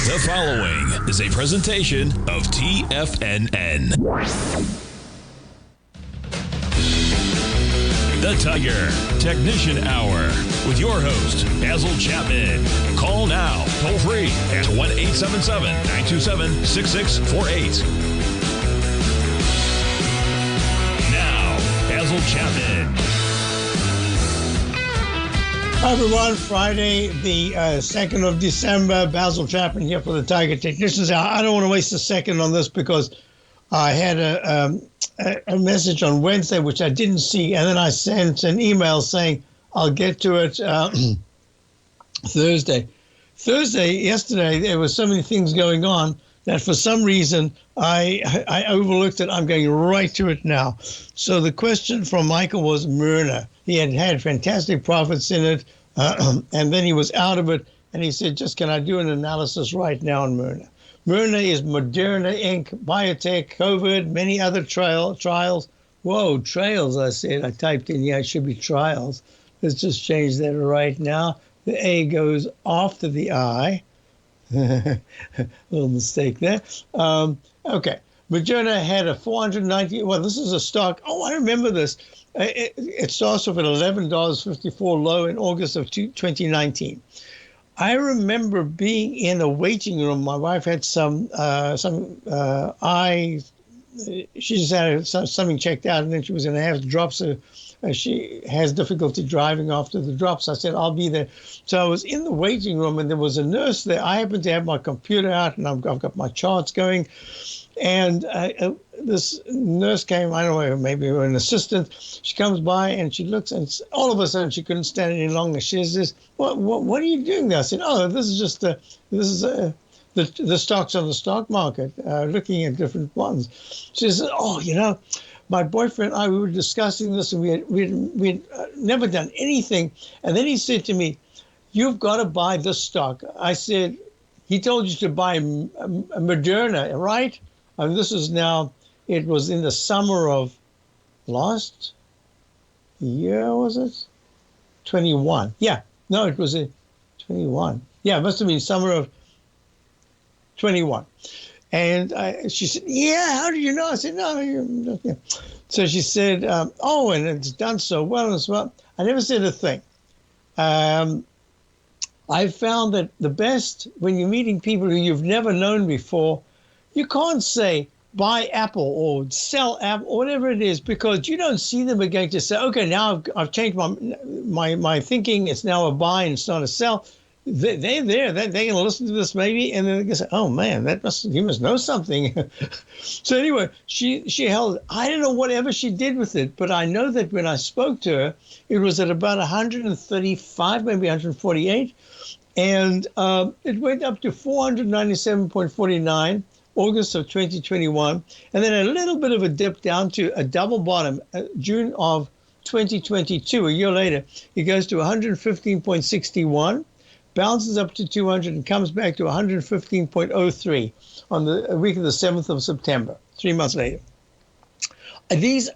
The following is a presentation of TFNN. The Tiger Technician Hour with your host, Basil Chapman. Call now, toll free at 1-877-927-6648. Now, Basil Chapman. Hi everyone, Friday the 2nd of December, Basil Chapman here for the Tiger Technicians Hour. I don't want to waste a second on this because I had a message on Wednesday which I didn't see, and then I sent an email saying I'll get to it Thursday. Yesterday, there were so many things going on that for some reason I overlooked it. I'm going right to it now. So the question from Michael was Myrna. He had fantastic profits in it, and then he was out of it, and he said, can I do an analysis right now on Myrna? Myrna is Moderna, Inc., biotech, COVID, many other trials. Whoa, trails, I said. I typed in, it should be trials. Let's just change that right now. The A goes after the I. Little mistake there. Okay. Moderna had a 490. Well, this is a stock. Oh, I remember this. It starts off at $11.54 low in August of 2019. I remember being in a waiting room. My wife had some eye. She just had something checked out, and then she was going to have drops. She has difficulty driving after the drops. I said, I'll be there. So I was in the waiting room, and there was a nurse there. I happened to have my computer out, and I've got my charts going. And this nurse came, I don't know, maybe an assistant. She comes by, and she looks, and all of a sudden, she couldn't stand any longer. She says, what are you doing there? I said, this is just the stocks on the stock market, looking at different ones. She says, my boyfriend and I, we were discussing this, and we'd never done anything. And then he said to me, you've got to buy this stock. I said, he told you to buy Moderna, right? And this is now, it was in the summer of last year, was it? 21. Yeah. No, it was in 21. Yeah, it must have been summer of 21. And she said, how do you know? I said, no. Yeah. So she said, and it's done so well as well. I never said a thing. I found that the best, when you're meeting people who you've never known before, you can't say buy Apple or sell Apple or whatever it is, because you don't see them again to say, okay, now I've changed my thinking. It's now a buy and it's not a sell. They're there. They're going to listen to this maybe, and then they're going to say, oh man, he must know something. So anyway, she held. I don't know whatever she did with it, but I know that when I spoke to her, it was at about 135, maybe 148, and it went up to 497.49. August of 2021, and then a little bit of a dip down to a double bottom, June of 2022. A year later, it goes to 115.61, bounces up to 200, and comes back to 115.03 on the week of the 7th of September, 3 months later. These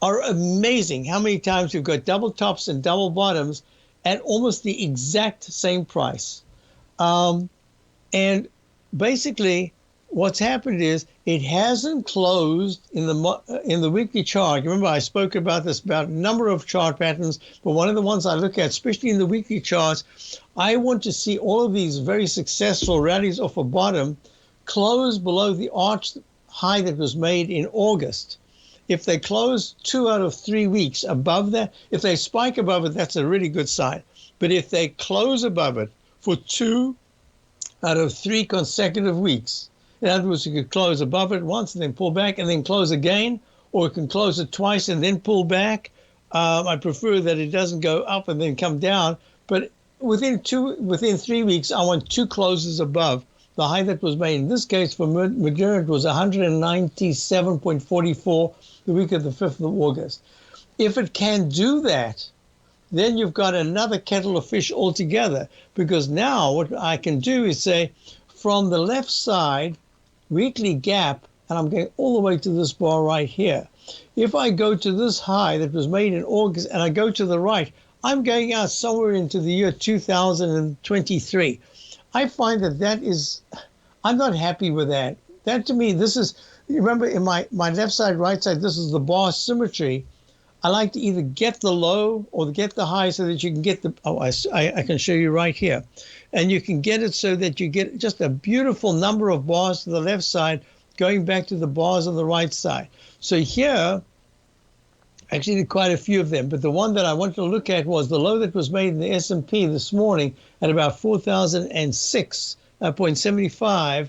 are amazing how many times you've got double tops and double bottoms at almost the exact same price. And basically, what's happened is it hasn't closed in the weekly chart. Remember, I spoke about this, about a number of chart patterns, but one of the ones I look at, especially in the weekly charts, I want to see all of these very successful rallies off a bottom close below the arch high that was made in August. If they close 2 out of 3 weeks above that, if they spike above it, that's a really good sign. But if they close above it for 2 out of 3 consecutive weeks, in other words, you could close above it once and then pull back and then close again, or you can close it twice and then pull back. I prefer that it doesn't go up and then come down. But within 3 weeks, I want 2 closes above the high that was made. In this case, for Moderna, it was 197.44 the week of the 5th of August. If it can do that, then you've got another kettle of fish altogether, because now what I can do is say, from the left side, weekly gap, and I'm going all the way to this bar right here. If I go to this high that was made in August and I go to the right, I'm going out somewhere into the year 2023. I find that is I'm not happy with that. That to me, this is, remember in my left side, right side, this is the bar symmetry. I like to either get the low or get the high so that you can get the, I can show you right here. And you can get it so that you get just a beautiful number of bars to the left side going back to the bars on the right side. So here, actually did quite a few of them, but the one that I wanted to look at was the low that was made in the S&P this morning at about 4,006.75,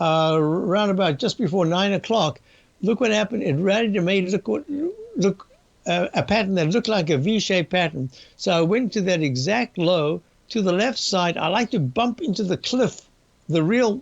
around about just before 9 o'clock. Look what happened. It rallied and made a pattern that looked like a V-shaped pattern. So I went to that exact low to the left side. I like to bump into the cliff, the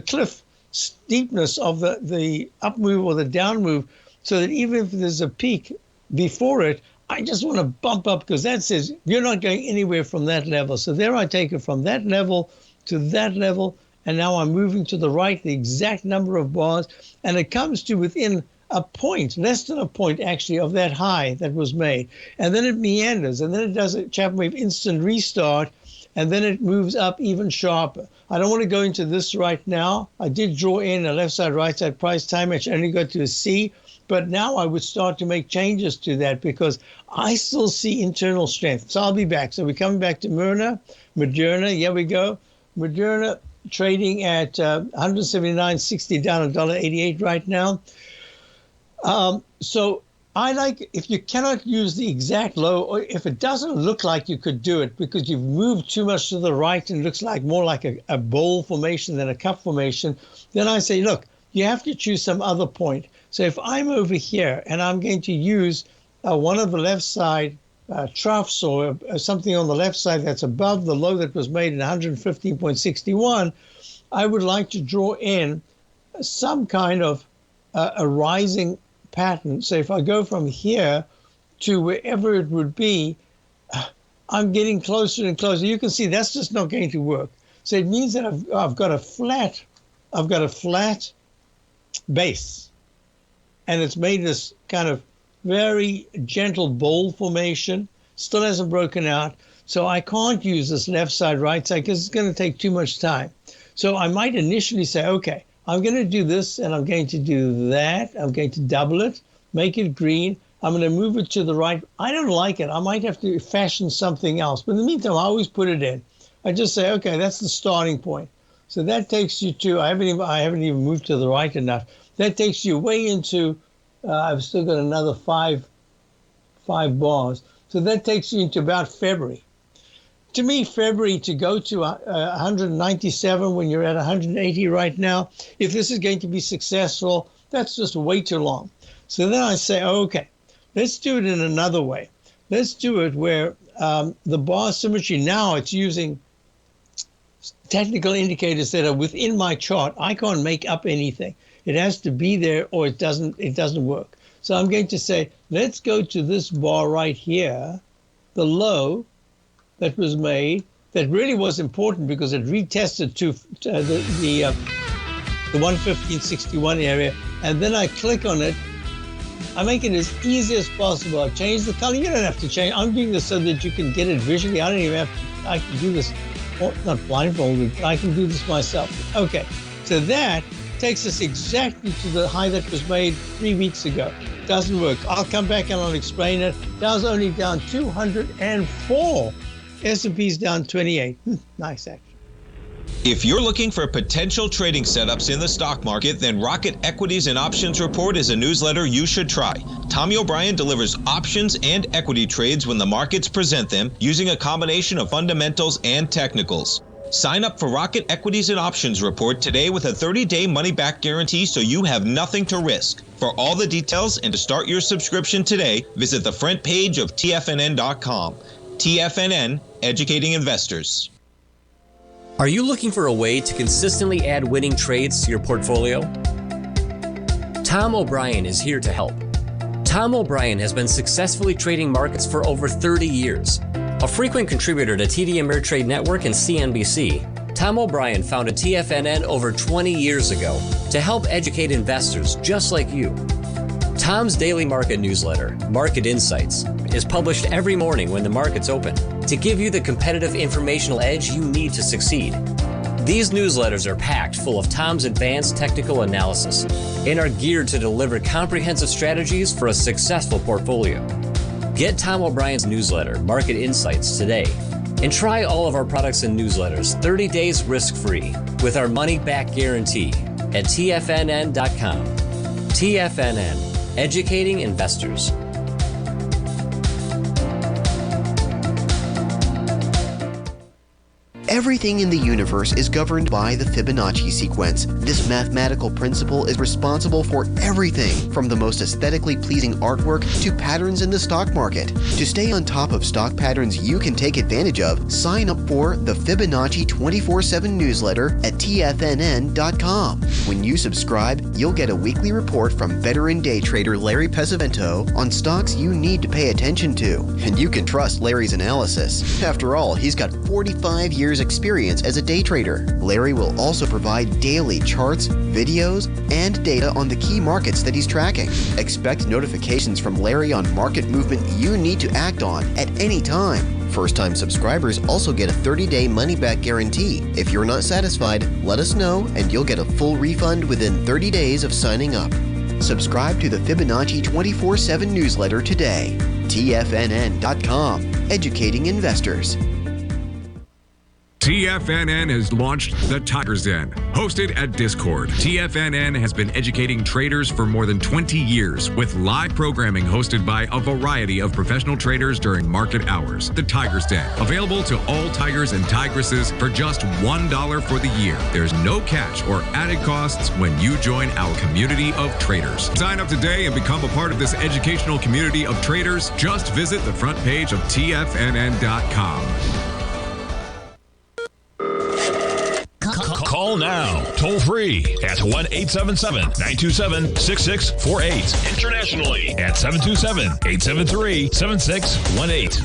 cliff steepness of the up move or the down move, so that even if there's a peak before it, I just want to bump up because that says you're not going anywhere from that level. So there I take it from that level to that level, and now I'm moving to the right, the exact number of bars, and it comes to within a point, less than a point actually, of that high that was made. And then it meanders, and then it does a Chapman wave instant restart, and then it moves up even sharper. I don't want to go into this right now. I did draw in a left side, right side price time, which only got to a C, but now I would start to make changes to that because I still see internal strength. So I'll be back. So we're coming back to Moderna. Here we go. Moderna trading at 179.60, down $1.88 right now. So I like, if you cannot use the exact low, or if it doesn't look like you could do it because you've moved too much to the right and it looks like more like a bowl formation than a cup formation, then I say, look, you have to choose some other point. So if I'm over here and I'm going to use one of the left side troughs or something on the left side that's above the low that was made in 115.61, I would like to draw in some kind of a rising pattern. So if I go from here to wherever it would be, I'm getting closer and closer. You can see that's just not going to work. So it means that I've got a flat base, and it's made this kind of very gentle bowl formation. Still hasn't broken out. So I can't use this left side, right side because it's going to take too much time. So I might initially say, okay, I'm going to do this and I'm going to do that. I'm going to double it, make it green. I'm going to move it to the right. I don't like it. I might have to fashion something else. But in the meantime, I always put it in. I just say, okay, that's the starting point. So that takes you to, I haven't even moved to the right enough. That takes you way into, I've still got another five bars. So that takes you into about February. To me, February to go to 197 when you're at 180 right now, if this is going to be successful, that's just way too long. So then I say, okay, let's do it in another way. Let's do it where the bar symmetry, now it's using technical indicators that are within my chart. I can't make up anything. It has to be there or it doesn't work. So I'm going to say, let's go to this bar right here, the low that was made, that really was important because it retested to the 115.61 area, and then I click on it. I make it as easy as possible. I change the color. You don't have to change. I'm doing this so that you can get it visually. I don't even have to. I can do this, not blindfolded, but I can do this myself. Okay, so that takes us exactly to the high that was made 3 weeks ago. Doesn't work. I'll come back and I'll explain it. Dow's only down 204. S&P's down 28. Nice action. If you're looking for potential trading setups in the stock market, then Rocket Equities and Options Report is a newsletter you should try. Tommy O'Brien delivers options and equity trades when the markets present them using a combination of fundamentals and technicals. Sign up for Rocket Equities and Options Report today with a 30-day money-back guarantee so you have nothing to risk. For all the details and to start your subscription today, visit the front page of TFNN.com. TFNN, educating investors. Are you looking for a way to consistently add winning trades to your portfolio? Tom O'Brien is here to help. Tom O'Brien has been successfully trading markets for over 30 years. A frequent contributor to TD Ameritrade Network and CNBC, Tom O'Brien founded TFNN over 20 years ago to help educate investors just like you. Tom's daily market newsletter, Market Insights, is published every morning when the markets open to give you the competitive informational edge you need to succeed. These newsletters are packed full of Tom's advanced technical analysis and are geared to deliver comprehensive strategies for a successful portfolio. Get Tom O'Brien's newsletter, Market Insights, today, and try all of our products and newsletters 30 days risk-free with our money-back guarantee at TFNN.com. TFNN, educating investors. Everything in the universe is governed by the Fibonacci sequence. This mathematical principle is responsible for everything from the most aesthetically pleasing artwork to patterns in the stock market. To stay on top of stock patterns you can take advantage of, sign up for the Fibonacci 24/7 newsletter at TFNN.com. When you subscribe, you'll get a weekly report from veteran day trader Larry Pesavento on stocks you need to pay attention to. And you can trust Larry's analysis. After all, he's got 45 years experience as a day trader. Larry will also provide daily charts, videos, and data on the key markets that he's tracking. Expect notifications from Larry on market movement you need to act on at any time. First-time subscribers also get a 30-day money-back guarantee. If you're not satisfied, let us know and you'll get a full refund within 30 days of signing up. Subscribe to the Fibonacci 24/7 newsletter today. TFNN.com, educating investors. TFNN has launched the Tiger's Den. Hosted at Discord, TFNN has been educating traders for more than 20 years with live programming hosted by a variety of professional traders during market hours. The Tiger's Den, available to all tigers and tigresses for just $1 for the year. There's no catch or added costs when you join our community of traders. Sign up today and become a part of this educational community of traders. Just visit the front page of TFNN.com. Call now, toll free at 1-877-927-6648. Internationally at 727-873-7618.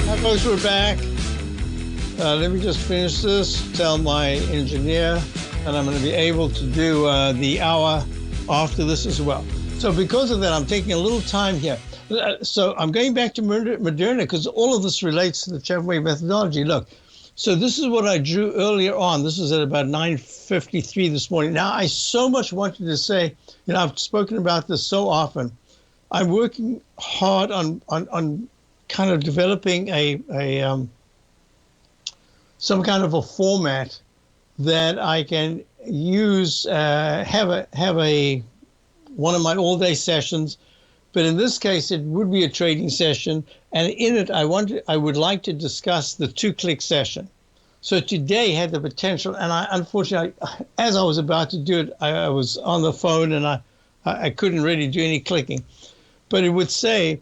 Hi folks, we're back. Let me just finish this, tell my engineer, and I'm going to be able to do the hour after this as well. So because of that, I'm taking a little time here. So I'm going back to Moderna because all of this relates to the Chapman Wave methodology. Look. So this is what I drew earlier on. This was at about 9:53 this morning. Now, I so much wanted to say, I've spoken about this so often. I'm working hard on kind of developing some kind of a format that I can use, have one of my all-day sessions. But in this case, it would be a trading session. And in it, I would like to discuss the two-click session. So today had the potential, and unfortunately, as I was about to do it, I was on the phone and I couldn't really do any clicking. But it would say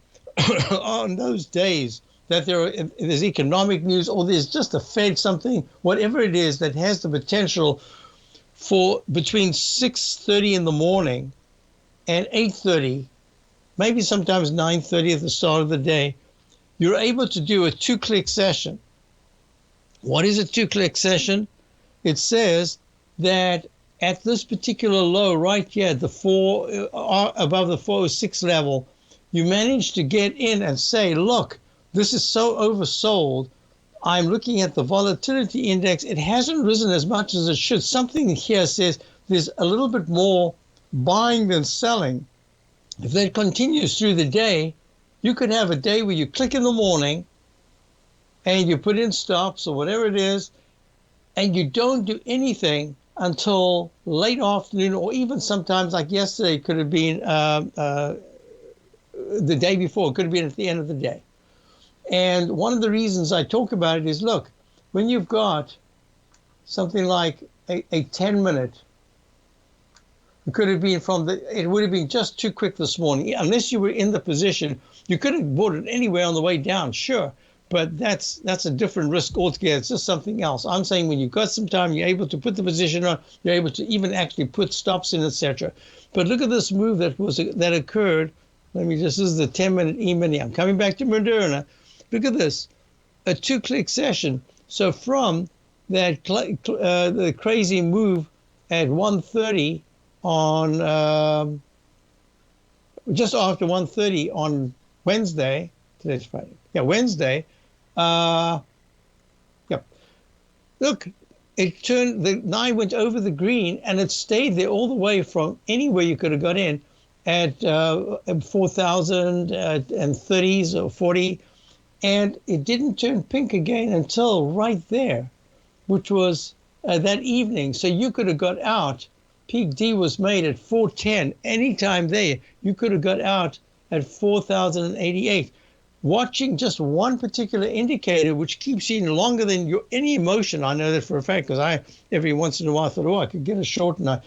on those days that there's economic news or there's just a Fed something, whatever it is that has the potential for between 6:30 in the morning and 8:30, maybe sometimes 9:30 at the start of the day, you're able to do a two-click session. What is a two-click session? It says that at this particular low right here, above the 406 level, you manage to get in and say, look, this is so oversold. I'm looking at the volatility index. It hasn't risen as much as it should. Something here says there's a little bit more buying than selling. If that continues through the day, you could have a day where you click in the morning and you put in stops or whatever it is, and you don't do anything until late afternoon, or even sometimes like yesterday could have been the day before, it could have been at the end of the day. And one of the reasons I talk about it is, look, when you've got something like a 10-minute, it could have been it would have been just too quick this morning. Unless you were in the position, you could have bought it anywhere on the way down, sure. But that's a different risk altogether. It's just something else. I'm saying when you've got some time, you're able to put the position on, you're able to even actually put stops in, etc. But look at this move that occurred. This is the 10-minute E-mini. I'm coming back to Moderna. Look at this, a two-click session. So from that the crazy move at 1:30 on just after 1:30 on Wednesday. Today's Friday. Yeah, Wednesday. Look, it turned, the 9 went over the green, and it stayed there all the way from anywhere you could have got in at 4,030s or 40, and it didn't turn pink again until right there, which was that evening. So you could have got out. Peak D was made at 410. Anytime there, you could have got out at 4,088. Watching just one particular indicator, which keeps you in longer than any emotion. I know that for a fact, because every once in a while thought, I could get a short, and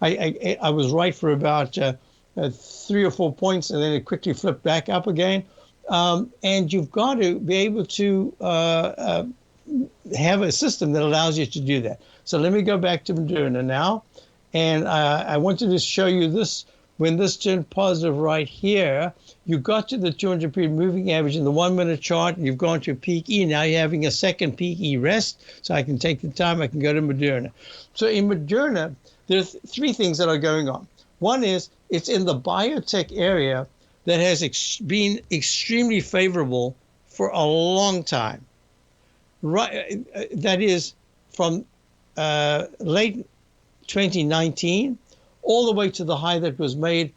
I was right for about 3 or 4 points, and then it quickly flipped back up again. And you've got to be able to have a system that allows you to do that. So let me go back to Moderna now, and I want to just show you this. When this turned positive right here, you got to the 200-period moving average in the 1-minute chart, and you've gone to peak E. Now you're having a second peak E rest, so I can take the time, I can go to Moderna. So in Moderna, there's 3 things that are going on. One is it's in the biotech area that has been extremely favorable for a long time. Right, that is from late 2019 all the way to the high that was made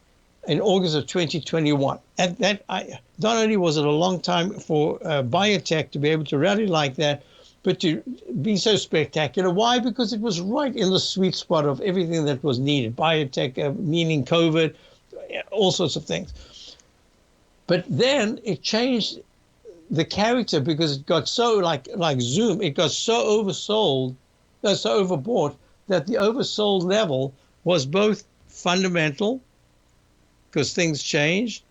in August of 2021. And that not only was it a long time for biotech to be able to rally like that, but to be so spectacular. Why? Because it was right in the sweet spot of everything that was needed. Biotech, meaning COVID, all sorts of things. But then it changed the character because it got so like Zoom, it got so oversold, so overbought, that the oversold level was both fundamental, because things changed,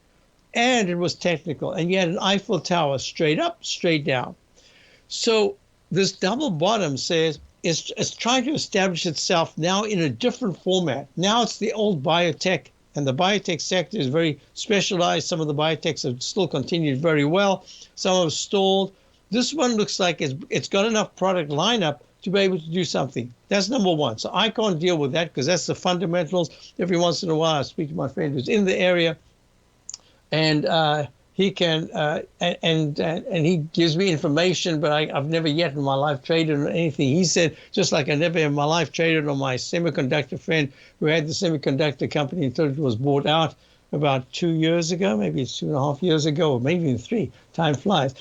and it was technical. And you had an Eiffel Tower straight up, straight down. So this double bottom says it's trying to establish itself now in a different format. Now it's the old biotech, and the biotech sector is very specialized. Some of the biotechs have still continued very well. Some have stalled. This one looks like it's got enough product lineup to be able to do something. That's number one. So I can't deal with that because that's the fundamentals. Every once in a while, I speak to my friend who's in the area, and he can and he gives me information, but I've never yet in my life traded on anything. He said, just like I never in my life traded on my semiconductor friend who had the semiconductor company until it was bought out about 2 years ago, maybe it's 2.5 years ago, or maybe even 3. Time flies.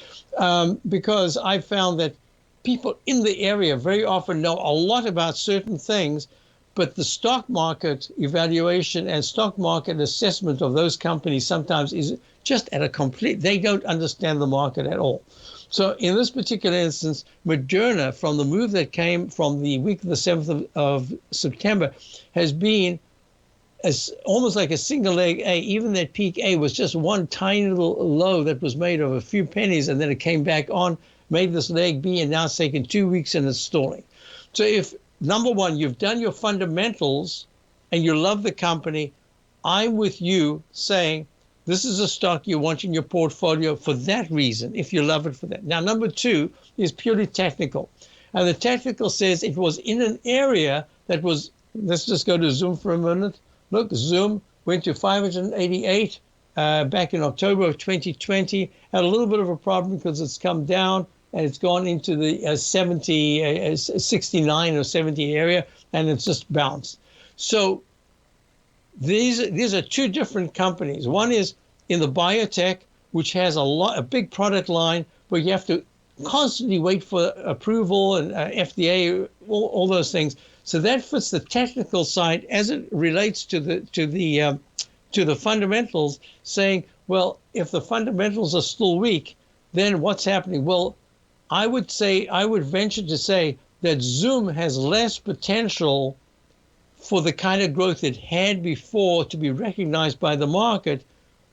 Because I found that people in the area very often know a lot about certain things, but the stock market evaluation and stock market assessment of those companies sometimes is just at a complete, they don't understand the market at all. So in this particular instance, Moderna, from the move that came from the week of the 7th of September, has been almost like a single leg A. Even that peak A was just one tiny little low that was made of a few pennies, and then it came back on, made this leg B, and now it's taken 2 weeks and it's stalling. So if, number one, you've done your fundamentals and you love the company, I'm with you saying this is a stock you want in your portfolio for that reason, if you love it for that. Now, number 2 is purely technical. And the technical says it was in an area that was, let's just go to Zoom for a minute. Look, Zoom went to 588 back in October of 2020, had a little bit of a problem because it's come down and it's gone into the 69 or 70 area, and it's just bounced. So these are 2 different companies. One is in the biotech, which has a big product line, but you have to constantly wait for approval and FDA, all those things. So that fits the technical side as it relates to the fundamentals, saying, well, if the fundamentals are still weak, then what's happening? Well, I would venture to say that Zoom has less potential for the kind of growth it had before to be recognized by the market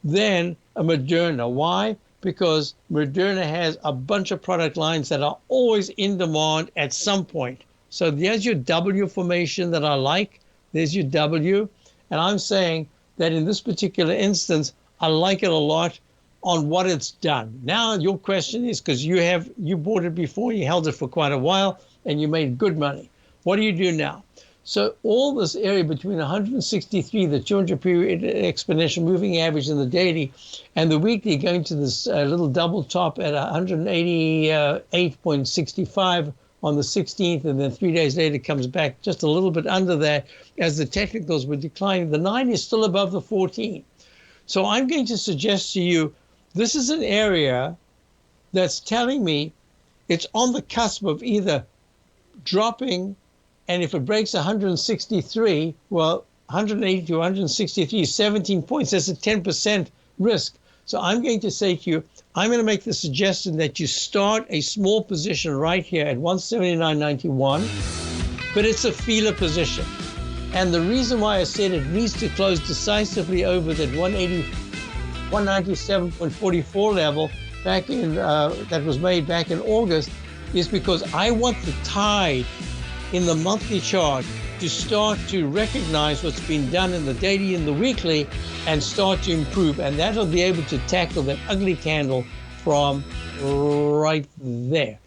than a Moderna. Why? Because Moderna has a bunch of product lines that are always in demand at some point. So there's your W formation that I like. There's your W. And I'm saying that in this particular instance, I like it a lot on what it's done. Now your question is, because you bought it before, you held it for quite a while, and you made good money. What do you do now? So all this area between 163, the 200-period exponential moving average in the daily, and the weekly going to this little double top at 188.65 on the 16th, and then 3 days later comes back just a little bit under that as the technicals were declining. The 9 is still above the 14. So I'm going to suggest to you, this is an area that's telling me it's on the cusp of either dropping, and if it breaks 163, well, 180 to 163 is 17 points. That's a 10% risk. So I'm going to say to you, I'm going to make the suggestion that you start a small position right here at 179.91, but it's a feeler position. And the reason why I said it needs to close decisively over that 197.44 level back in that was made back in August is because I want the tide in the monthly chart to start to recognize what's been done in the daily and the weekly and start to improve. And that'll be able to tackle that ugly candle from right there.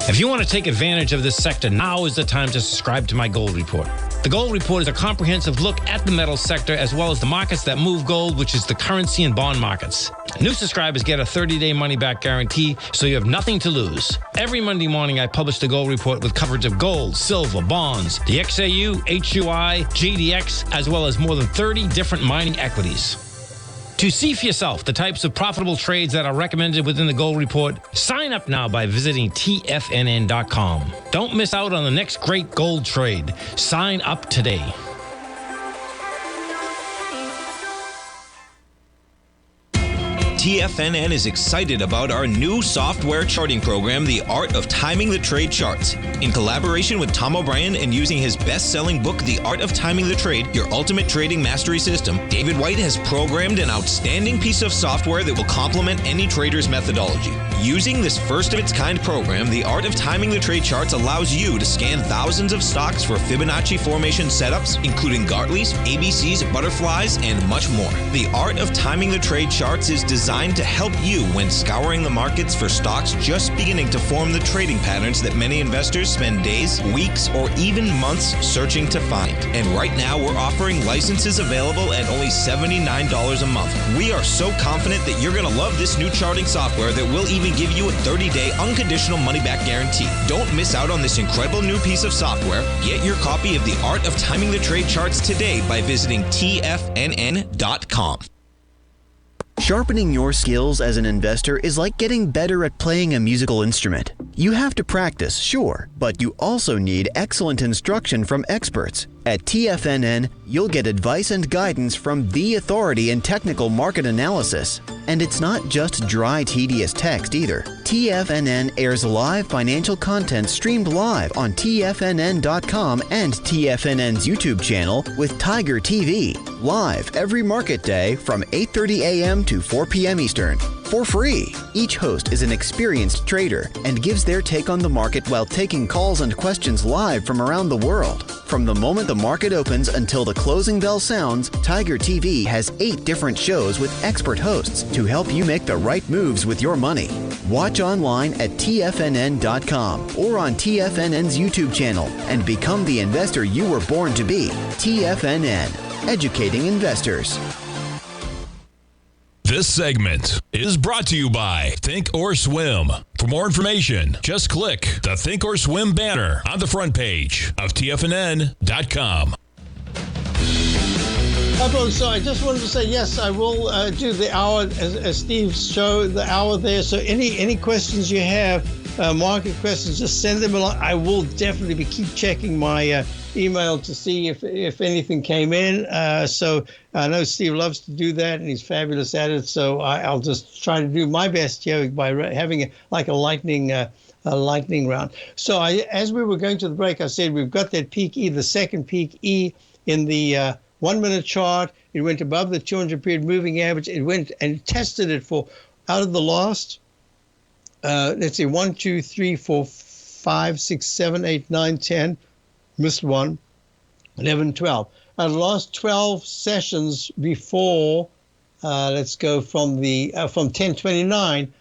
If you want to take advantage of this sector, now is the time to subscribe to my Gold Report. The Gold Report is a comprehensive look at the metals sector as well as the markets that move gold, which is the currency and bond markets. New subscribers get a 30-day money-back guarantee, so you have nothing to lose. Every Monday morning, I publish the Gold Report with coverage of gold, silver, bonds, the XAU, HUI, GDX, as well as more than 30 different mining equities. To see for yourself the types of profitable trades that are recommended within the Gold Report, sign up now by visiting TFNN.com. Don't miss out on the next great gold trade. Sign up today. TFNN is excited about our new software charting program, The Art of Timing the Trade Charts. In collaboration with Tom O'Brien and using his best-selling book, The Art of Timing the Trade, Your Ultimate Trading Mastery System, David White has programmed an outstanding piece of software that will complement any trader's methodology. Using this first-of-its-kind program, The Art of Timing the Trade Charts allows you to scan thousands of stocks for Fibonacci formation setups, including Gartley's, ABC's, butterflies, and much more. The Art of Timing the Trade Charts is designed to help you when scouring the markets for stocks just beginning to form the trading patterns that many investors spend days, weeks, or even months searching to find. And right now, we're offering licenses available at only $79 a month. We are so confident that you're going to love this new charting software that will even give you a 30-day unconditional money-back guarantee. Don't miss out on this incredible new piece of software. Get your copy of The Art of Timing the Trade Charts today by visiting TFNN.com. Sharpening your skills as an investor is like getting better at playing a musical instrument. You have to practice, sure, but you also need excellent instruction from experts. At TFNN, you'll get advice and guidance from the authority in technical market analysis. And it's not just dry, tedious text either. TFNN airs live financial content streamed live on TFNN.com and TFNN's YouTube channel with Tiger TV, live every market day from 8:30 a.m. to 4 p.m. Eastern. For free. Each host is an experienced trader and gives their take on the market while taking calls and questions live from around the world. From the moment the market opens until the closing bell sounds, Tiger TV has 8 different shows with expert hosts to help you make the right moves with your money. Watch online at TFNN.com or on TFNN's YouTube channel and become the investor you were born to be. TFNN, educating investors. This segment is brought to you by Thinkorswim. For more information, just click the Thinkorswim banner on the front page of TFNN.com. So I just wanted to say, yes, I will do the hour, as Steve showed, the hour there. So any questions you have, market questions, just send them along. I will definitely keep checking my email to see if anything came in. So I know Steve loves to do that, and he's fabulous at it. So I'll just try to do my best here by having a lightning round. So as we were going to the break, I said we've got that peak E, the second peak E in the 1 minute chart. It went above the 200 period moving average. It went and tested it for out of the last, let's see, 1, 2, 3, 4, 5, 6, 7, 8, 9, 10. Missed one, 11, 12. The last 12 sessions before, let's go from 1029,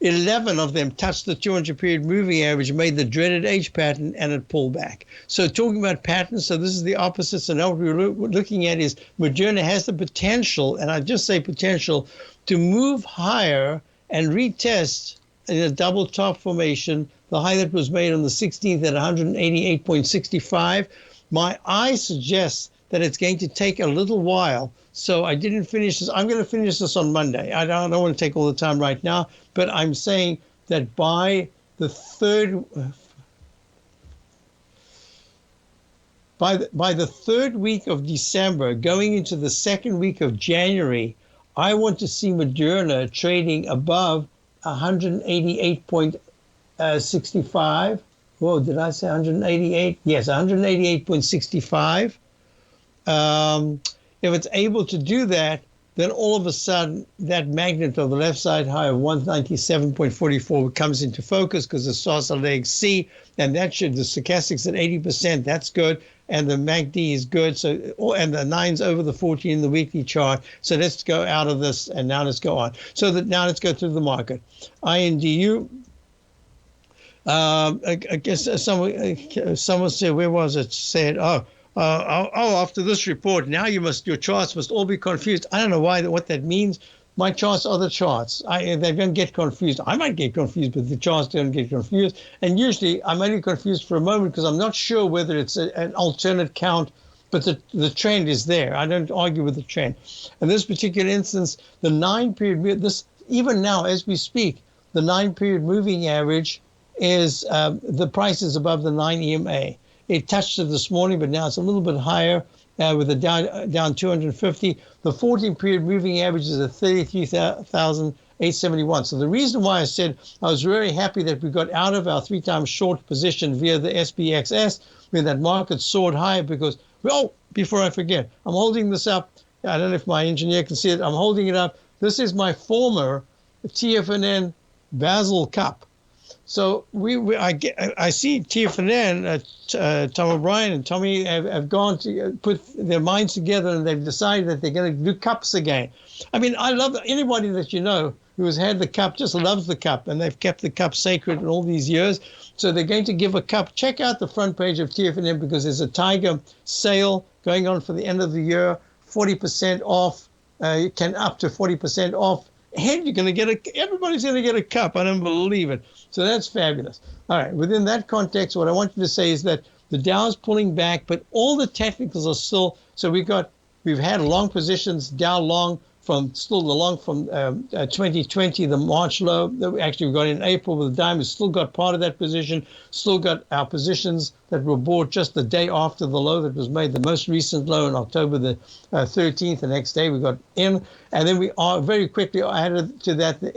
11 of them touched the 200 period moving average, made the dreaded H pattern, and it pulled back. So talking about patterns, so this is the opposite. So now what we're looking at is Moderna has the potential, and I just say potential, to move higher and retest in a double top formation the high that was made on the 16th at 188.65. My eye suggests that it's going to take a little while. So I didn't finish this. I'm going to finish this on Monday. I don't want to take all the time right now, but I'm saying that by the third week of December, going into the second week of January, I want to see Moderna trading above 188.65. Whoa, did I say 188? Yes, 188.65. If it's able to do that, then all of a sudden that magnet of the left side high of 197.44 comes into focus because it starts at leg C, and that should, the stochastics at 80%, that's good, and the MACD is good, so, and the 9's over the 14 in the weekly chart. So let's go out of this, and now let's go on. So that now let's go through the market. INDU. I guess someone said, where was it? Said, after this report, now your charts must all be confused. I don't know what that means. My charts are the charts. They don't get confused. I might get confused, but the charts don't get confused. And usually I'm only confused for a moment because I'm not sure whether it's an alternate count, but the trend is there. I don't argue with the trend. In this particular instance, the 9-period, even now as we speak, the 9-period moving average is the price is above the 9 EMA. It touched it this morning, but now it's a little bit higher with a down 250. The 14-period moving average is at 33,871. So the reason why I said I was very happy that we got out of our 3-time short position via the SPXS when that market soared higher because, before I forget, I'm holding this up. I don't know if my engineer can see it. I'm holding it up. This is my former TFNN Basil cup. So I see TFNN, Tom O'Brien and Tommy have gone to put their minds together and they've decided that they're going to do cups again. I mean, I love anybody that you know who has had the cup, just loves the cup, and they've kept the cup sacred in all these years. So they're going to give a cup. Check out the front page of TFNN because there's a Tiger sale going on for the end of the year, 40% off, up to 40% off. And you're going to everybody's going to get a cup. I don't believe it. So that's fabulous. All right. Within that context, what I want you to say is that the Dow is pulling back, but all the technicals are still. So we've had long positions, Dow long from 2020, the March low that we actually got in April with the diamond, still got part of that position, still got our positions that were bought just the day after the low that was made, the most recent low in October the 13th. The next day we got in, and then we are very quickly added to that the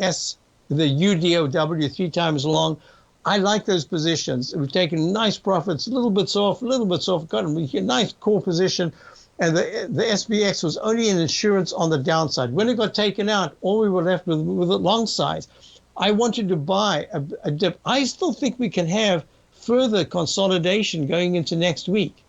UDOW 3 times long. I like those positions. We've taken nice profits, a little bit off, got a nice core position. And the SPX was only an insurance on the downside. When it got taken out, all we were left with the long size. I wanted to buy a dip. I still think we can have further consolidation going into next week.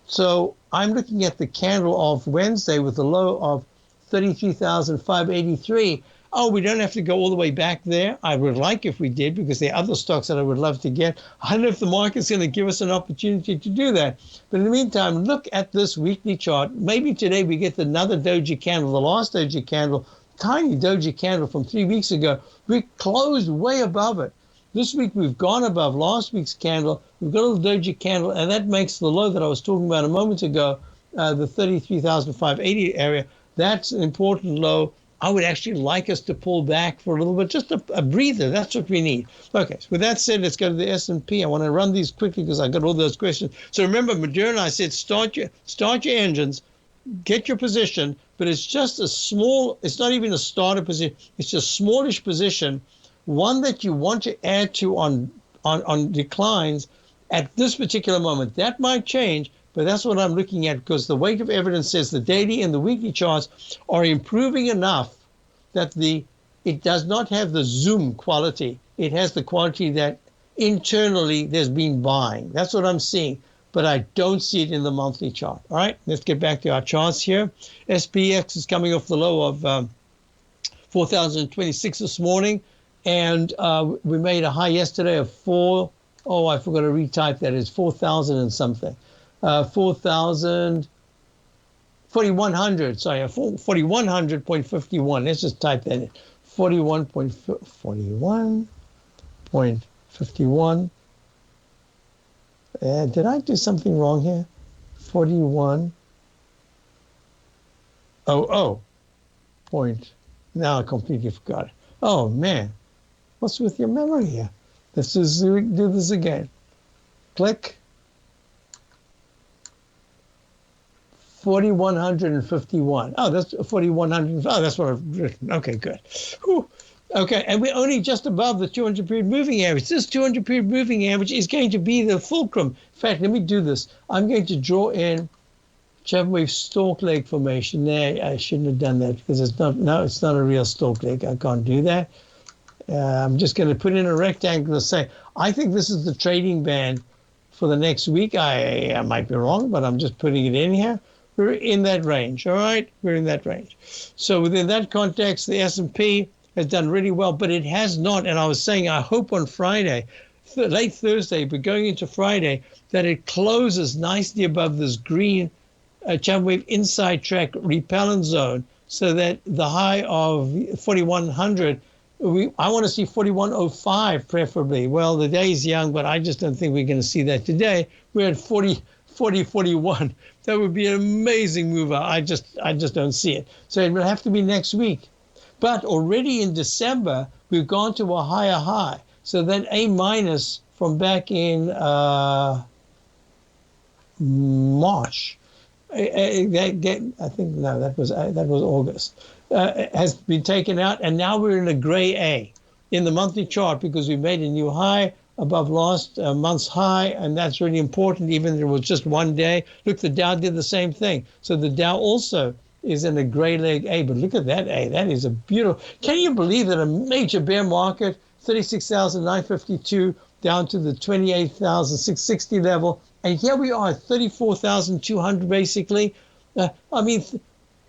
So I'm looking at the candle of Wednesday with the low of 33,583. Oh, we don't have to go all the way back there. I would like if we did, because there are other stocks that I would love to get. I don't know if the market's going to give us an opportunity to do that. But in the meantime, look at this weekly chart. Maybe today we get another doji candle, the last doji candle, tiny doji candle from 3 weeks ago. We closed way above it. This week we've gone above last week's candle. We've got a little doji candle, and that makes the low that I was talking about a moment ago, the 33,580 area. That's an important low. I would actually like us to pull back for a little bit, just a breather. That's what we need. Okay, so with that said, let's go to the S&P. I want to run these quickly because I got all those questions. So remember, Moderna, I said start your engines, get your position, but it's just a small, it's not even a starter position. It's a smallish position, one that you want to add to on declines at this particular moment. That might change, but that's what I'm looking at because the weight of evidence says the daily and the weekly charts are improving enough that it does not have the zoom quality. It has the quality that internally there's been buying. That's what I'm seeing, but I don't see it in the monthly chart. All right, let's get back to our charts here. SPX is coming off the low of 4,026 this morning, and we made a high yesterday of I forgot to retype that. It's 4,000 and something. 4,100, sorry, 4,100.51. Let's just type that in. 41.51. Did I do something wrong here? 41. Point. Now I completely forgot it. Oh, man. What's with your memory here? Let's just do this again. Click. 4,151. Oh, that's 4,100. Oh, that's what I've written. Okay, good. Whew. Okay, and we're only just above the 200-period moving average. This 200-period moving average is going to be the fulcrum. In fact, let me do this. I'm going to draw in Chapman wave stalk leg formation. There, I shouldn't have done that because it's not. No, it's not a real stalk leg. I can't do that. I'm just going to put in a rectangle and say, I think this is the trading band for the next week. I might be wrong, but I'm just putting it in here. We're in that range, all right? We're in that range. So within that context, the S&P has done really well, but it has not, and I was saying I hope on Friday, late Thursday, but going into Friday, that it closes nicely above this green Chapman wave inside track repellent zone so that the high of 4,100, I want to see 4,105 preferably. Well, the day's young, but I just don't think we're going to see that today. We're at 41. That would be an amazing move. I just don't see it. So it will have to be next week. But already in December, we've gone to a higher high. So that A minus from back in March, I think no, that was August, has been taken out, and now we're in a gray A in the monthly chart because we made a new high above last month's high, and that's really important, even if it was just one day. Look, the Dow did the same thing. So the Dow also is in a gray leg A, but look at that A. That is a beautiful. Can you believe that a major bear market, 36,952 down to the 28,660 level, and here we are at 34,200 basically. I mean,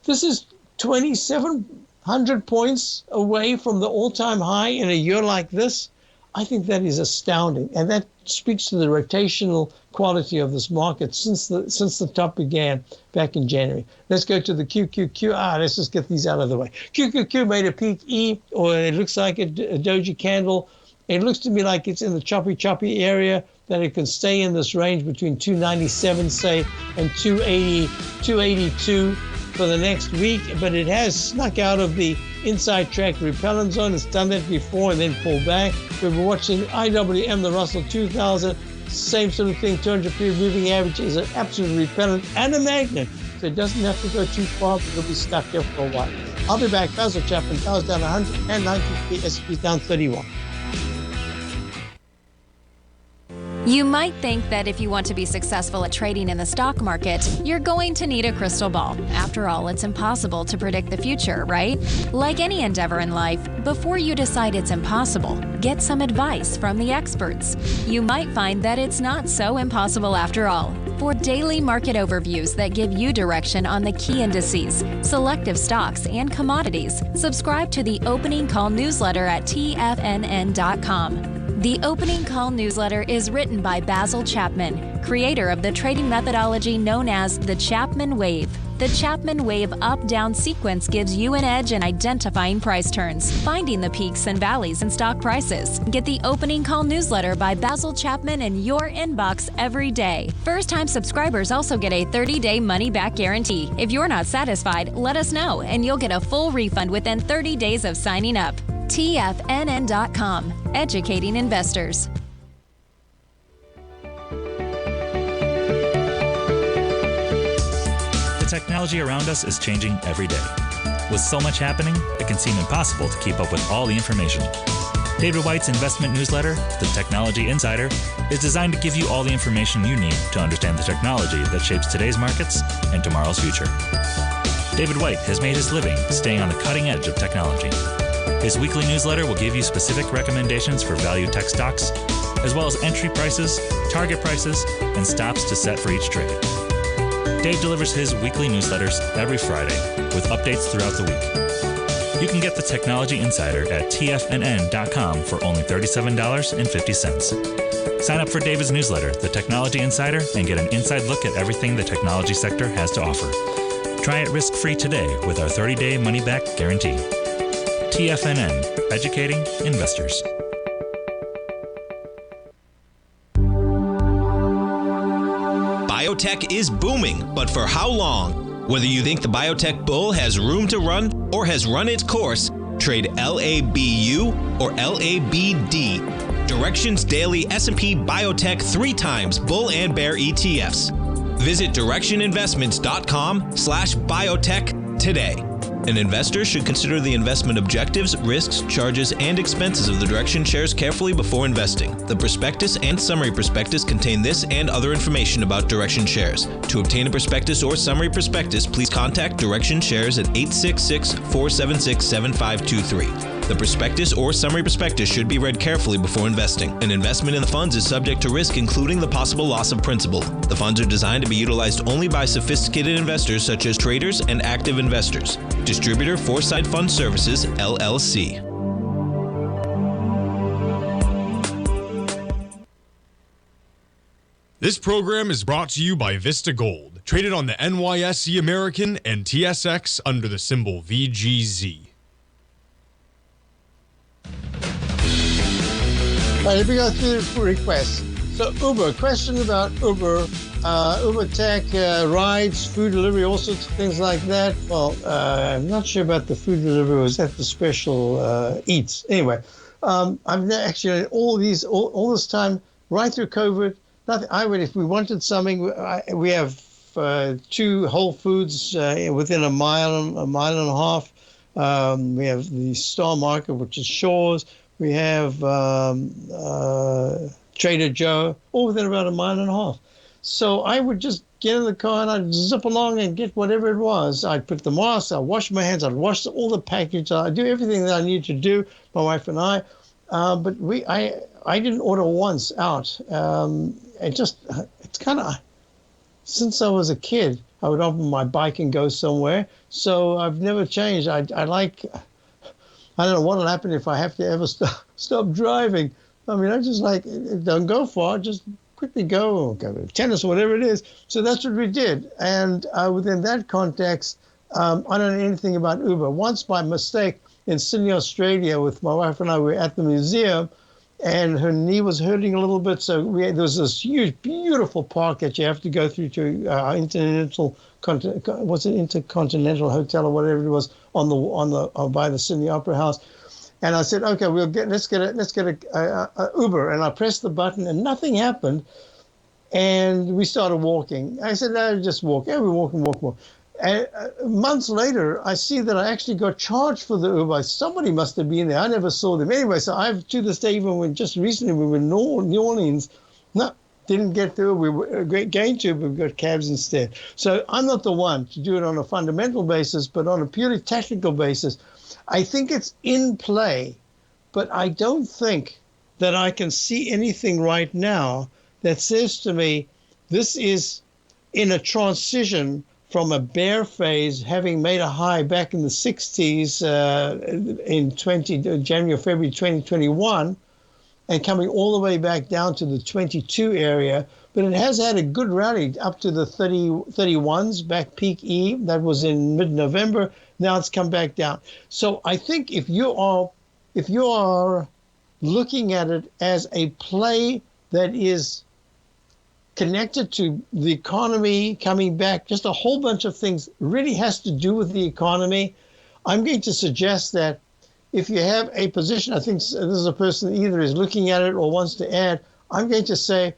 this is 2,700 points away from the all-time high in a year like this. I think that is astounding, and that speaks to the rotational quality of this market since the top began back in January. Let's go to the QQQ. Let's just get these out of the way. QQQ made a peak E, or it looks like a doji candle. It looks to me like it's in the choppy area, that it can stay in this range between 297, say, and 282 for the next week, but it has snuck out of the inside track repellent zone. It's done that before and then pulled back. We've been watching IWM, the Russell 2000, same sort of thing. 200-period moving average is an absolute repellent and a magnet, so it doesn't have to go too far, but it'll be stuck there for a while. I'll be back. Basil Chapman. Dow's down 193, S&P's down 31. You might think that if you want to be successful at trading in the stock market, you're going to need a crystal ball. After all, it's impossible to predict the future, right? Like any endeavor in life, before you decide it's impossible, get some advice from the experts. You might find that it's not so impossible after all. For daily market overviews that give you direction on the key indices, selective stocks, and commodities, subscribe to the Opening Call newsletter at TFNN.com. The Opening Call newsletter is written by Basil Chapman, creator of the trading methodology known as the Chapman Wave. The Chapman Wave up-down sequence gives you an edge in identifying price turns, finding the peaks and valleys in stock prices. Get the Opening Call newsletter by Basil Chapman in your inbox every day. First-time subscribers also get a 30-day money-back guarantee. If you're not satisfied, let us know, and you'll get a full refund within 30 days of signing up. TFNN.com, educating investors. The technology around us is changing every day. With so much happening, it can seem impossible to keep up with all the information. David White's investment newsletter, The Technology Insider, is designed to give you all the information you need to understand the technology that shapes today's markets and tomorrow's future. David White has made his living staying on the cutting edge of technology. His weekly newsletter will give you specific recommendations for value tech stocks, as well as entry prices, target prices, and stops to set for each trade. Dave delivers his weekly newsletters every Friday with updates throughout the week. You can get the Technology Insider at TFNN.com for only $37.50. Sign up for David's newsletter, The Technology Insider, and get an inside look at everything the technology sector has to offer. Try it risk-free today with our 30-day money-back guarantee. TFNN, educating investors. biotech is booming, but for how long? Whether you think the biotech bull has room to run or has run its course, trade LABU or LABD. Direction's daily S&P Biotech 3 times bull and bear ETFs. Visit directioninvestments.com/biotech today. An investor should consider the investment objectives, risks, charges, and expenses of the Direction shares carefully before investing. The prospectus and summary prospectus contain this and other information about Direction shares. To obtain a prospectus or summary prospectus, please contact Direction shares at 866-476-7523. The prospectus or summary prospectus should be read carefully before investing. An investment in the funds is subject to risk, including the possible loss of principal. The funds are designed to be utilized only by sophisticated investors such as traders and active investors. Distributor Foresight Fund Services, LLC. This program is brought to you by Vista Gold, traded on the NYSE American and TSX under the symbol VGZ. All right, let me go through the requests. So Uber, question about Uber, Uber Tech, rides, food delivery, all sorts of things like that. Well, I'm not sure about the food delivery. Was that the special eats? Anyway, I've actually all this time, right through COVID, nothing. If we wanted something, we have 2 Whole Foods within a mile and a half. We have the Star Market, which is Shaw's. We have Trader Joe, all within about a mile and a half. So I would just get in the car and I'd zip along and get whatever it was. I'd put the mask, I'd wash my hands, I'd wash all the package, I'd do everything that I need to do, my wife and I. But I didn't order once out. It's kind of, since I was a kid, I would open my bike and go somewhere. So I've never changed. I don't know what will happen if I have to ever stop driving. I mean, I just don't go far, just quickly go to tennis or whatever it is. So that's what we did. And within that context, I don't know anything about Uber. Once by mistake in Sydney, Australia, with my wife and I, we were at the museum, and her knee was hurting a little bit. So there was this huge, beautiful park that you have to go through to Intercontinental Hotel or whatever it was by the Sydney Opera House. And I said, okay, let's get a Uber. And I pressed the button and nothing happened. And we started walking. I said, no, just walk. Yeah, we walk. And months later, I see that I actually got charged for the Uber. Somebody must have been there. I never saw them. Anyway, so I've, to this day, even when just recently we were in New Orleans, didn't get through. We were going to, but we got cabs instead. So I'm not the one to do it on a fundamental basis, but on a purely technical basis. I think it's in play, but I don't think that I can see anything right now that says to me, this is in a transition from a bear phase, having made a high back in the 60s in January or February 2021, and coming all the way back down to the 22 area. But it has had a good rally up to the 31s, back peak E. That was in mid-November. Now it's come back down. So I think if you are looking at it as a play that is connected to the economy coming back, just a whole bunch of things really has to do with the economy, I'm going to suggest that if you have a position, I think this is a person that either is looking at it or wants to add, I'm going to say,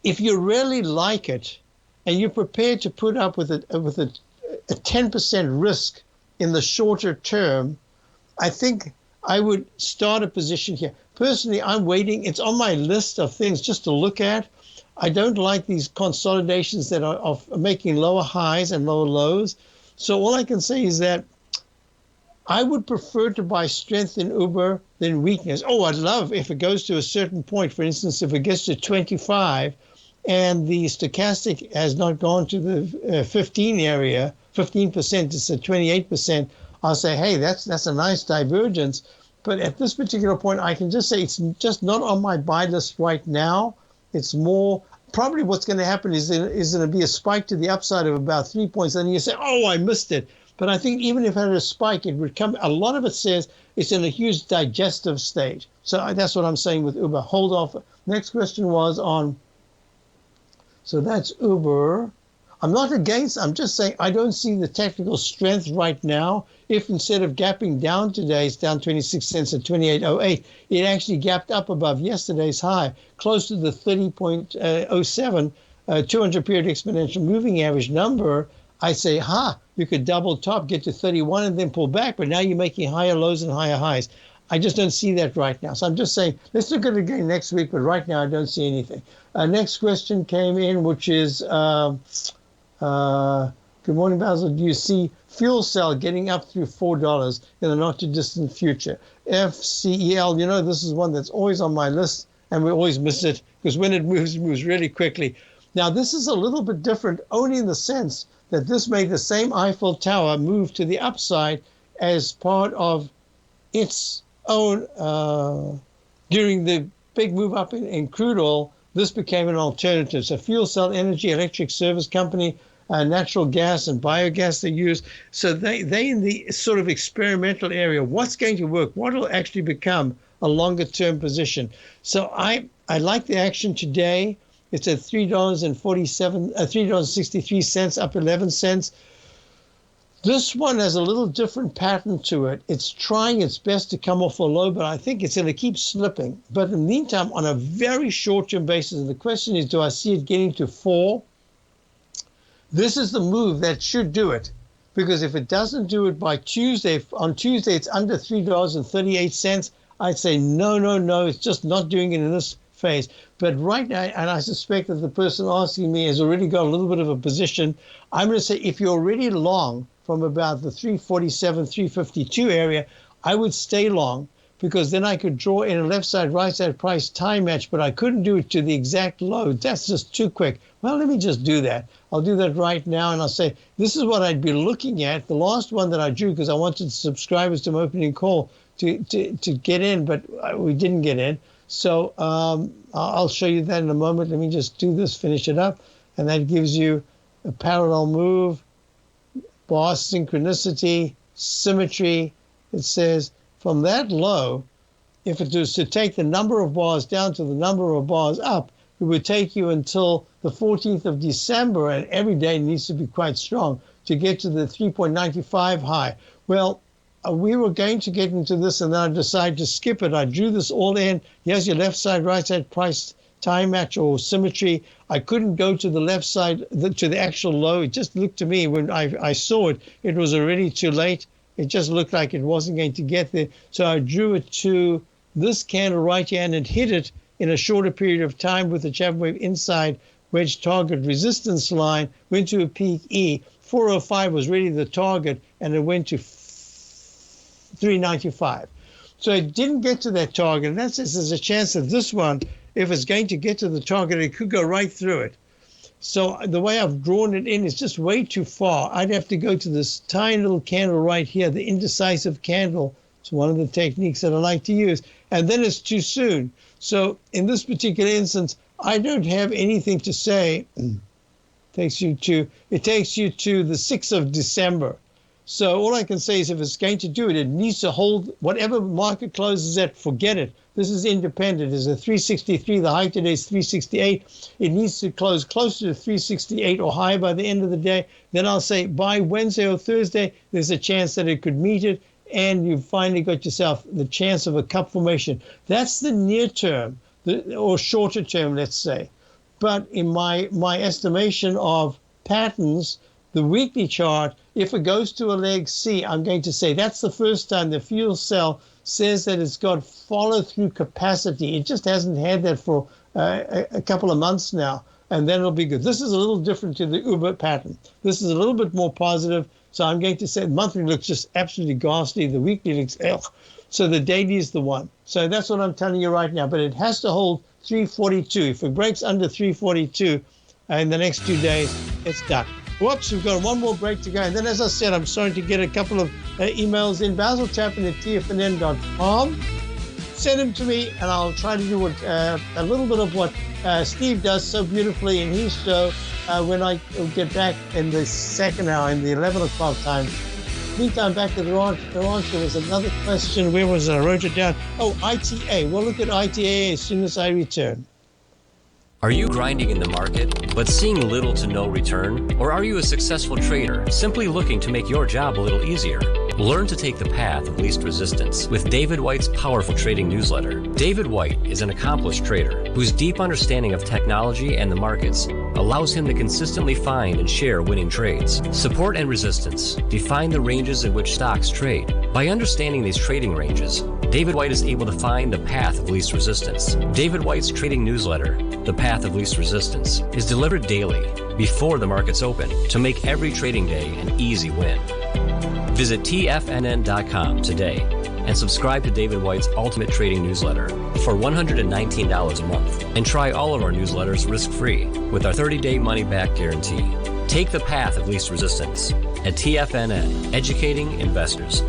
if you really like it and you're prepared to put up with a 10% risk in the shorter term, I think I would start a position here. Personally, I'm waiting. It's on my list of things just to look at. I don't like these consolidations that are making lower highs and lower lows. So all I can say is that I would prefer to buy strength in Uber than weakness. Oh, I'd love if it goes to a certain point. For instance, if it gets to 25 and the stochastic has not gone to the 15 area, 15%, it's at 28%, I'll say, hey, that's a nice divergence. But at this particular point, I can just say it's just not on my buy list right now. It's more, probably what's going to happen is going to be a spike to the upside of about 3 points. And you say, oh, I missed it. But I think even if it had a spike, it would come. A lot of it says it's in a huge digestive stage. So that's what I'm saying with Uber. Hold off. Next question was on So that's Uber. I'm not against, I'm just saying I don't see the technical strength right now. If instead of gapping down today, it's down 26 cents at 28.08, it actually gapped up above yesterday's high, close to the 30.07 200-period exponential moving average number. I say, you could double top, get to 31 and then pull back, but now you're making higher lows and higher highs. I just don't see that right now. So I'm just saying, let's look at it again next week, but right now I don't see anything. Next question came in, which is, good morning, Basil. Do you see fuel cell getting up through $4 in the not too distant future? FCEL, this is one that's always on my list, and we always miss it because when it moves really quickly. Now, this is a little bit different only in the sense that this made the same Eiffel Tower move to the upside as part of its own, during the big move up in crude oil, this became an alternative. So fuel cell energy, electric service company, natural gas and biogas they use. So they in the sort of experimental area, what's going to work, what will actually become a longer term position. So I like the action today. It's at $3.63, up 11 cents. This one has a little different pattern to it. It's trying its best to come off a low, but I think it's going to keep slipping. But in the meantime, on a very short-term basis, and the question is, do I see it getting to 4? This is the move that should do it. Because if it doesn't do it by Tuesday, on Tuesday it's under $3.38, I'd say no, it's just not doing it in this phase. But right now, and I suspect that the person asking me has already got a little bit of a position, I'm going to say if you're already long from about the 347, 352 area, I would stay long because then I could draw in a left side, right side price time match, but I couldn't do it to the exact low. That's just too quick. Well, let me just do that. I'll do that right now, and I'll say, this is what I'd be looking at. The last one that I drew, because I wanted subscribers to my opening call to get in, but we didn't get in. So I'll show you that in a moment. Let me just do this, finish it up. And that gives you a parallel move, bar synchronicity, symmetry. It says from that low, if it was to take the number of bars down to the number of bars up, it would take you until the 14th of December, and every day needs to be quite strong to get to the 3.95 high. Well, we were going to get into this, and then I decided to skip it. I drew this all in. Here's your left side, right side price time match or symmetry. I couldn't go to the left side, to the actual low. It just looked to me when I saw it, it was already too late. It just looked like it wasn't going to get there. So I drew it to this candle right here, and it hit it in a shorter period of time with the Chapman wave inside wedge target resistance line, went to a peak E. 405 was really the target, and it went to 395. So it didn't get to that target, and that says there's a chance that this one, if it's going to get to the target, it could go right through it. So the way I've drawn it in is just way too far. I'd have to go to this tiny little candle right here, the indecisive candle. It's one of the techniques that I like to use. And then it's too soon. So in this particular instance, I don't have anything to say. It takes you to the 6th of December. So all I can say is if it's going to do it, it needs to hold whatever market closes at, forget it. This is independent. It's a 363. The high today is 368. It needs to close closer to 368 or higher by the end of the day. Then I'll say by Wednesday or Thursday, there's a chance that it could meet it, and you've finally got yourself the chance of a cup formation. That's the near term, or shorter term, let's say. But in my estimation of patterns, the weekly chart, if it goes to a leg C, I'm going to say that's the first time the fuel cell says that it's got follow-through capacity. It just hasn't had that for a couple of months now, and then it'll be good. This is a little different to the Uber pattern. This is a little bit more positive, so I'm going to say the monthly looks just absolutely ghastly. The weekly looks, so the daily is the one. So that's what I'm telling you right now, but it has to hold 342. If it breaks under 342 in the next 2 days, it's done. Whoops, we've got one more break to go. And then, as I said, I'm starting to get a couple of emails in. Basil Chapman at TFNN.com. Send them to me, and I'll try to do a little bit of what Steve does so beautifully in his show when I get back in the second hour, in the 11 o'clock time. Meantime, back to the ranch. There was another question. Where was it? I wrote it down. Oh, ITA. We'll look at ITA as soon as I return. Are you grinding in the market, but seeing little to no return? Or are you a successful trader, simply looking to make your job a little easier? Learn to take the path of least resistance with David White's powerful trading newsletter. David White is an accomplished trader whose deep understanding of technology and the markets allows him to consistently find and share winning trades. Support and resistance define the ranges in which stocks trade. By understanding these trading ranges, David White is able to find the path of least resistance. David White's trading newsletter, The Path of Least Resistance, is delivered daily before the markets open to make every trading day an easy win. Visit TFNN.com today and subscribe to David White's Ultimate Trading Newsletter for $119 a month. And try all of our newsletters risk-free with our 30-day money-back guarantee. Take the path of least resistance at TFNN, educating investors.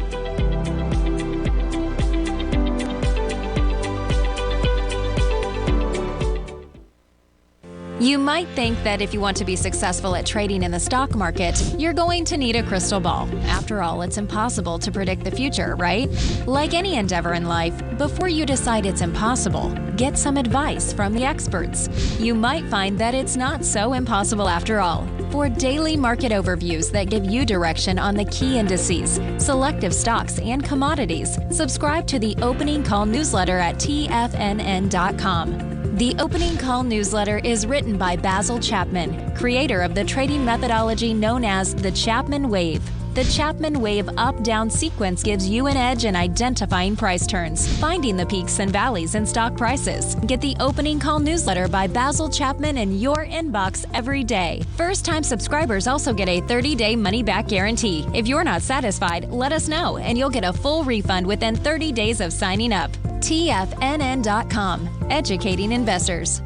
You might think that if you want to be successful at trading in the stock market, you're going to need a crystal ball. After all, it's impossible to predict the future, right? Like any endeavor in life, before you decide it's impossible, get some advice from the experts. You might find that it's not so impossible after all. For daily market overviews that give you direction on the key indices, selective stocks, and commodities, subscribe to the Opening Call newsletter at TFNN.com. The Opening Call newsletter is written by Basil Chapman, creator of the trading methodology known as the Chapman Wave. The Chapman Wave up-down sequence gives you an edge in identifying price turns, finding the peaks and valleys in stock prices. Get the Opening Call newsletter by Basil Chapman in your inbox every day. First-time subscribers also get a 30-day money-back guarantee. If you're not satisfied, let us know, and you'll get a full refund within 30 days of signing up. TFNN.com, educating investors.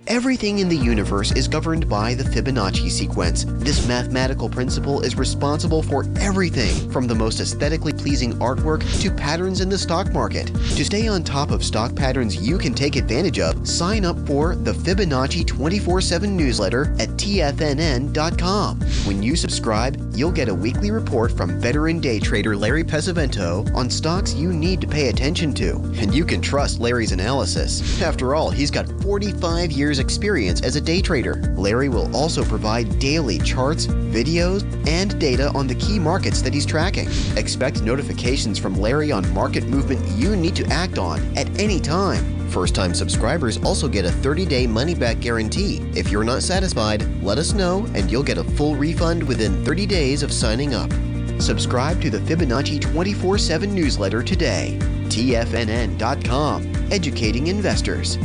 Everything in the universe is governed by the Fibonacci sequence. This mathematical principle is responsible for everything from the most aesthetically pleasing artwork to patterns in the stock market. To stay on top of stock patterns you can take advantage of, sign up for the Fibonacci 24/7 newsletter at TFNN.com. When you subscribe, you'll get a weekly report from veteran day trader Larry Pesavento on stocks you need to pay attention to. And you can trust Larry's analysis. After all, he's got 45 years experience as a day trader. Larry will also provide daily charts, videos, and data on the key markets that he's tracking. Expect notifications from Larry on market movement you need to act on at any time. First-time subscribers also get a 30-day money-back guarantee. If you're not satisfied, let us know and you'll get a full refund within 30 days of signing up. Subscribe to the Fibonacci 24/7 newsletter today. TFNN.com, educating investors.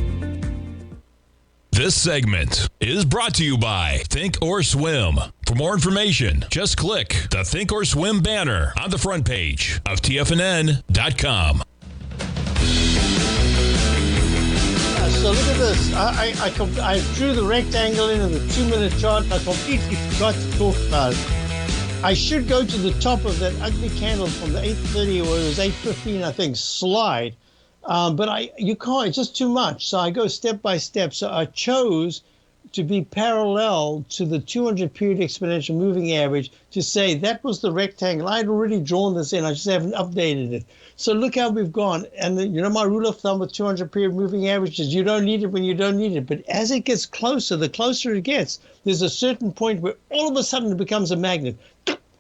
This segment is brought to you by Thinkorswim. For more information, just click the Thinkorswim banner on the front page of TFNN.com. So look at this. I drew the rectangle into the 2-minute chart. I completely forgot to talk about it. I should go to the top of that ugly candle from the 8:30 or it was 8:15, I think, slide. But you can't, it's just too much. So I go step by step. So I chose to be parallel to the 200 period exponential moving average to say that was the rectangle. I had already drawn this in. I just haven't updated it. So look how we've gone. And you know my rule of thumb with 200 period moving average is you don't need it when you don't need it. But as it gets closer, the closer it gets, there's a certain point where all of a sudden it becomes a magnet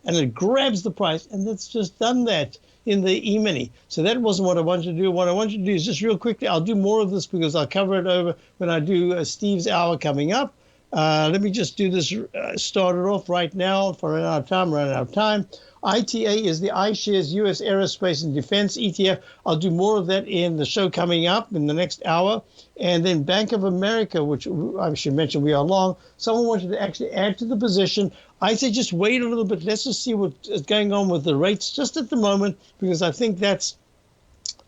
and it grabs the price. And it's just done that in the E-mini. So that wasn't what I wanted to do. What I wanted to do is just real quickly, I'll do more of this because I'll cover it over when I do Steve's hour coming up. Let me just do this, start it off right now. If I run out of time. ITA is the iShares US Aerospace and Defense ETF. I'll do more of that in the show coming up in the next hour. And then Bank of America, which I should mention we are long. Someone wanted to actually add to the position. I say just wait a little bit. Let's just see what is going on with the rates just at the moment, because I think that's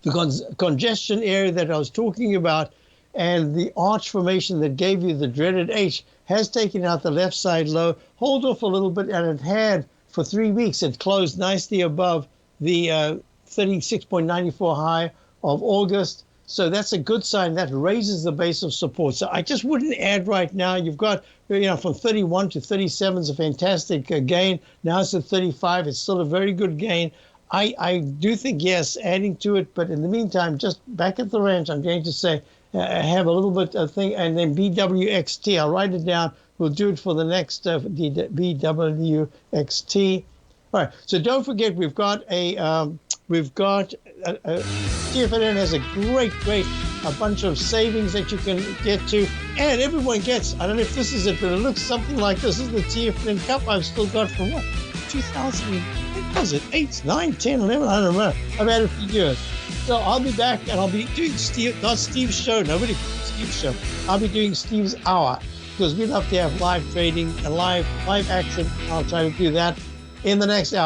the congestion area that I was talking about. And the arch formation that gave you the dreaded H has taken out the left side low. Hold off a little bit, and it had for 3 weeks. It closed nicely above the 36.94 high of August. So that's a good sign. That raises the base of support. So I just wouldn't add right now. You've got, from 31 to 37 is a fantastic gain. Now it's at 35. It's still a very good gain. I do think, yes, adding to it. But in the meantime, just back at the ranch, I'm going to say, have a little bit of thing, and then BWXT. I'll write it down. We'll do it for the next BWXT. All right. So don't forget, we've got TFNN has a great bunch of savings that you can get to, and everyone gets. I don't know if this is it, but it looks something like this. This is the TFNN Cup I've still got from what 2000. What was it? 8, 9, 10, 11. I don't remember. I've had it for years. So I'll be back, and I'll be doing not Steve's show. Nobody Steve's show. I'll be doing Steve's hour, because we love to have live trading and live action. I'll try to do that in the next hour.